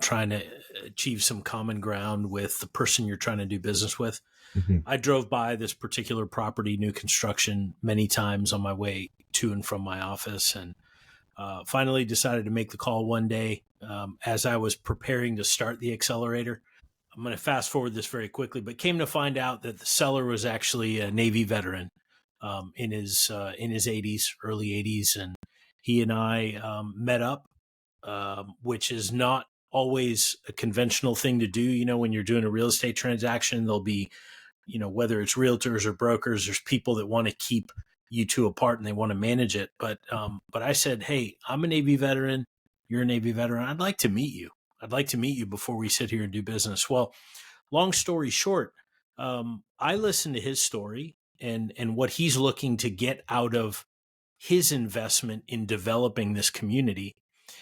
trying to achieve some common ground with the person you're trying to do business with. Mm-hmm. I drove by this particular property, new construction, many times on my way to and from my office, and finally decided to make the call one day as I was preparing to start the accelerator. I'm going to fast forward this very quickly, but came to find out that the seller was actually a Navy veteran in his 80s, early 80s, and he and I met up, which is not always a conventional thing to do. When you're doing a real estate transaction, there'll be, whether it's realtors or brokers, there's people that want to keep you two apart and they want to manage it. But I said, hey, I'm a Navy veteran. You're a Navy veteran. I'd like to meet you. I'd like to meet you before we sit here and do business. Well, long story short, I listened to his story and what he's looking to get out of his investment in developing this community.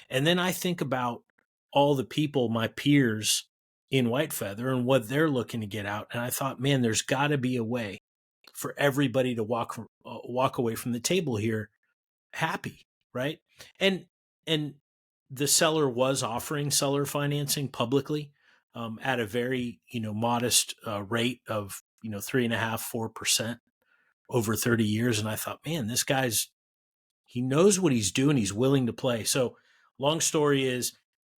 And then I think about all the people, my peers in White Feather, and what they're looking to get out. And I thought, man, there's got to be a way for everybody to walk away from the table here happy, right? And the seller was offering seller financing publicly at a very modest rate of 3.5-4% over 30 years. And I thought, man, this guy's, he knows what he's doing. He's willing to play. So long story is,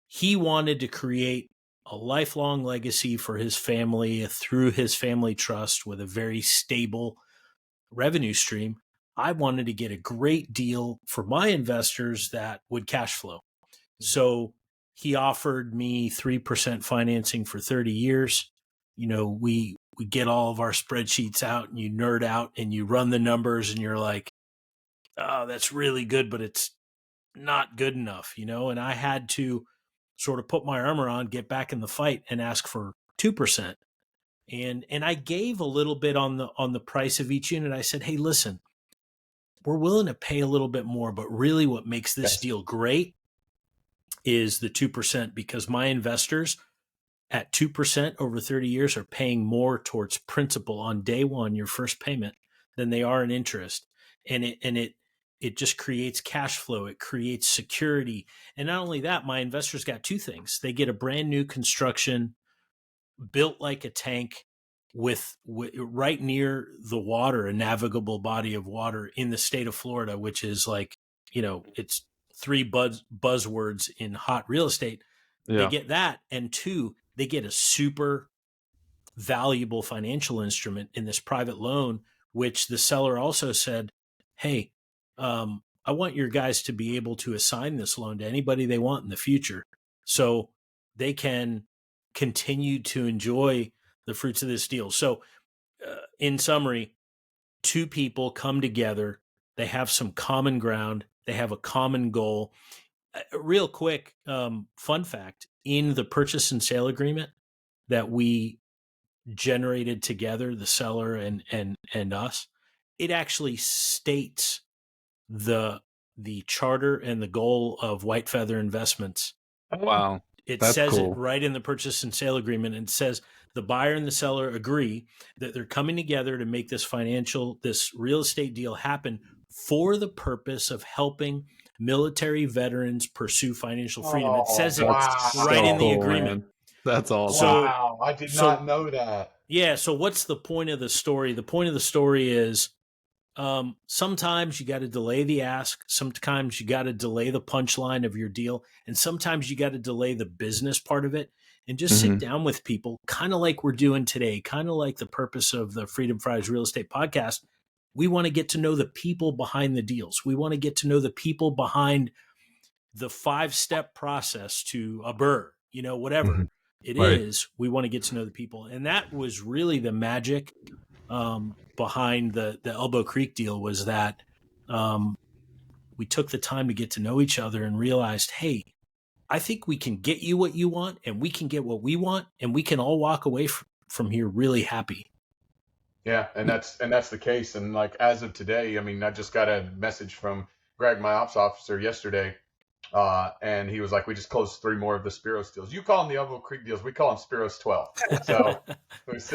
he wanted to create a lifelong legacy for his family through his family trust with a very stable revenue stream. I wanted to get a great deal for my investors that would cash flow. So he offered me 3% financing for 30 years. We get all of our spreadsheets out and you nerd out and you run the numbers and you're like, oh, that's really good, but it's not good enough, and I had to sort of put my armor on, get back in the fight and ask for 2%. And I gave a little bit on the price of each unit. I said, hey, listen, we're willing to pay a little bit more, but really what makes this deal great is the 2%, because my investors at 2% over 30 years are paying more towards principal on day one, your first payment, than they are in interest. And it just creates cash flow. It creates security. And not only that, my investors got two things. They get a brand new construction built like a tank with right near the water, a navigable body of water in the state of Florida, which is like, it's three buzzwords in hot real estate. Yeah. They get that. And two, they get a super valuable financial instrument in this private loan, which the seller also said, hey, I want your guys to be able to assign this loan to anybody they want in the future, so they can continue to enjoy the fruits of this deal. So in summary, two people come together, they have some common ground, they have a common goal. Real quick, fun fact, in the purchase and sale agreement that we generated together, the seller and us, it actually states the charter and the goal of White Feather Investments. Wow. It That's says cool. it right in the purchase and sale agreement, and it says the buyer and the seller agree that they're coming together to make this real estate deal happen for the purpose of helping military veterans pursue financial freedom. It says it right in the agreement. Man. That's awesome. So, wow, I did not know that. Yeah. So what's the point of the story? The point of the story is sometimes you got to delay the ask. Sometimes you got to delay the punchline of your deal. And sometimes you got to delay the business part of it and just sit down with people, kind of like we're doing today, kind of like the purpose of the Freedom Fries Real Estate Podcast. We want to get to know the people behind the deals. We want to get to know the people behind the 5-step process to a burr, whatever it is. We want to get to know the people. And that was really the magic behind the Elbow Creek deal, was that we took the time to get to know each other and realized, hey, I think we can get you what you want and we can get what we want, and we can all walk away from here really happy. Yeah, and that's the case. And like as of today, I mean, I just got a message from Greg, my ops officer, yesterday, and he was like, "We just closed 3 more of the Spiros deals. You call them the Elbow Creek deals. We call them Spiros 12." So, That's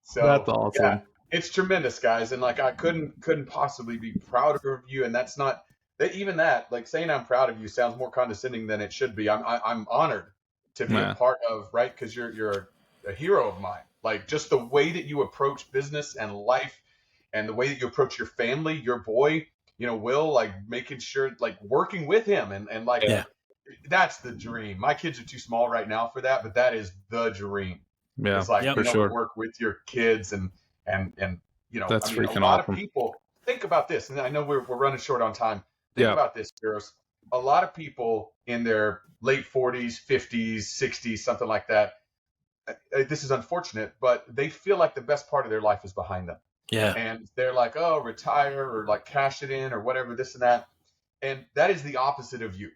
so yeah, awesome. it's tremendous, guys. And like I couldn't possibly be prouder of you. And that's not that even that like saying I'm proud of you sounds more condescending than it should be. I'm honored to be a Yeah. part of, right? Because you're a hero of mine. Like just the way that you approach business and life, and the way that you approach your family, your boy, Will, like making sure, like working with him, and like Yeah. that's the dream. My kids are too small right now for that, but that is the dream. Yeah, It's like Yep. for being able to sure. work with your kids, and That's I mean, a freaking lot of awesome. people think about this, and I know we're running short on time. Think Yeah. about this, Spiros. A lot of people in their late 40s, 50s, 60s, something like that. This is unfortunate, but they feel like the best part of their life is behind them. Yeah. And they're like, oh, retire or like cash it in or whatever, this and that. And that is the opposite of you.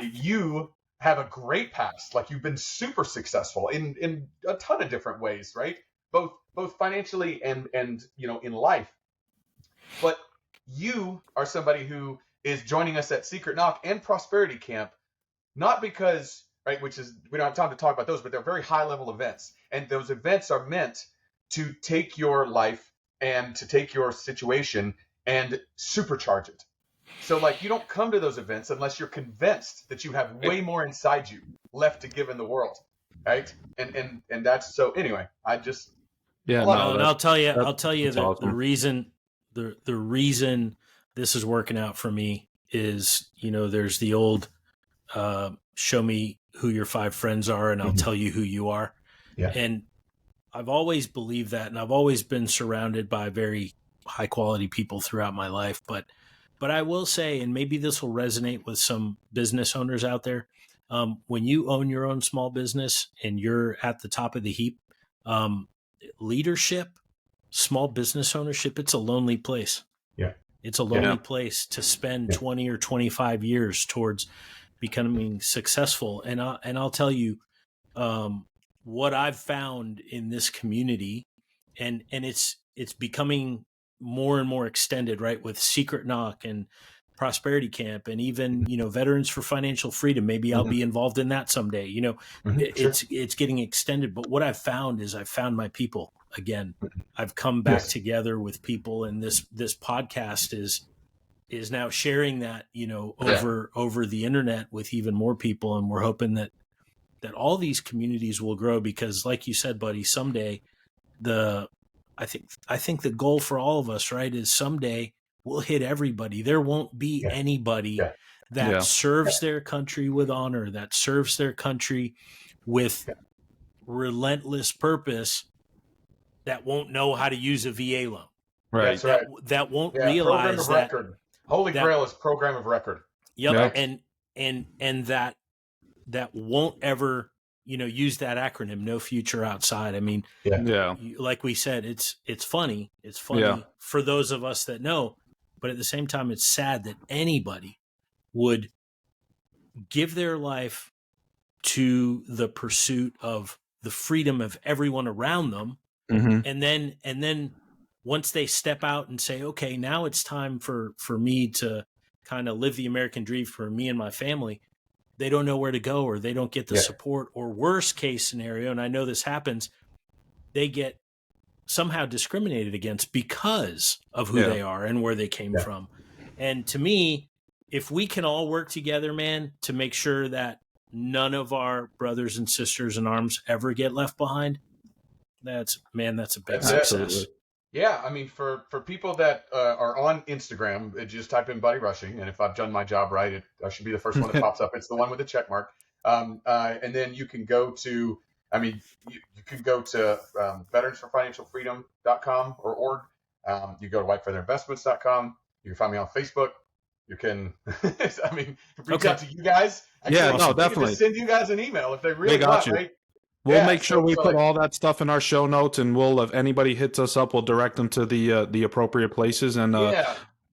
You have a great past. Like you've been super successful in a ton of different ways, right? Both financially and in life. But you are somebody who is joining us at Secret Knock and Prosperity Camp, not because, right, which is, we don't have time to talk about those, but they're very high level events. And those events are meant to take your life and to take your situation and supercharge it. So like you don't come to those events unless you're convinced that you have way more inside you left to give in the world. Right. And that's so anyway, Yeah, Well, and I'll tell you that's that awesome. the reason this is working out for me is, there's the old show me who your 5 friends are and I'll tell you who you are. Yeah. And I've always believed that, and I've always been surrounded by very high quality people throughout my life. But I will say, and maybe this will resonate with some business owners out there, when you own your own small business and you're at the top of the heap, leadership, small business ownership, it's a lonely place. Yeah. It's a lonely place to spend 20 or 25 years towards becoming successful. And I'll tell you, what I've found in this community, and it's becoming more and more extended, right? With Secret Knock and Prosperity Camp, and even, Veterans for Financial Freedom. Maybe I'll be involved in that someday. It's getting extended. But what I've found is I've found my people again. I've come back together with people, and this podcast is now sharing that, over the internet with even more people. And we're hoping that all these communities will grow, because like you said, buddy, someday I think the goal for all of us, right, is someday we'll hit everybody. There won't be anybody that serves their country with honor, that serves their country with relentless purpose, that won't know how to use a VA loan. Right. That's right. That won't Program realize of that. record. Holy Grail is program of record. Yep. Yep. And that won't ever, use that acronym, no future outside. I mean, like we said, it's funny. It's funny for those of us that know, but at the same time, it's sad that anybody would give their life to the pursuit of the freedom of everyone around them. Mm-hmm. And then once they step out and say, okay, now it's time for me to kind of live the American dream for me and my family, they don't know where to go, or they don't get the support, or worst case scenario, and I know this happens, they get somehow discriminated against because of who they are and where they came from. And to me, if we can all work together, man, to make sure that none of our brothers and sisters in arms ever get left behind, that's a big success. Absolutely. Yeah, I mean, for people that are on Instagram, just type in Buddy Rushing, and if I've done my job right, I should be the first one that pops up. It's the one with the check mark. And then you can go to, you can go to veteransforfinancialfreedom.com or org. You go to whitefeatherinvestments.com. You can find me on Facebook. You can, reach out to you guys. Definitely. Just send you guys an email if they really want, right? We'll make sure we put all that stuff in our show notes, and we'll, if anybody hits us up, we'll direct them to the appropriate places. And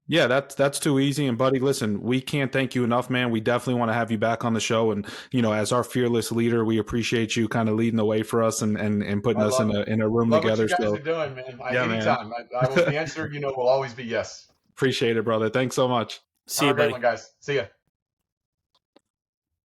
Yeah, that's too easy. And buddy, listen, we can't thank you enough, man. We definitely want to have you back on the show. And as our fearless leader, we appreciate you kind of leading the way for us and putting I us love it. in a room Love what you together. guys So are doing, man. yeah, man. Anytime. I will. The answer, will always be yes. Appreciate it, brother. Thanks so much. See Have you, a great buddy. one, guys. See ya.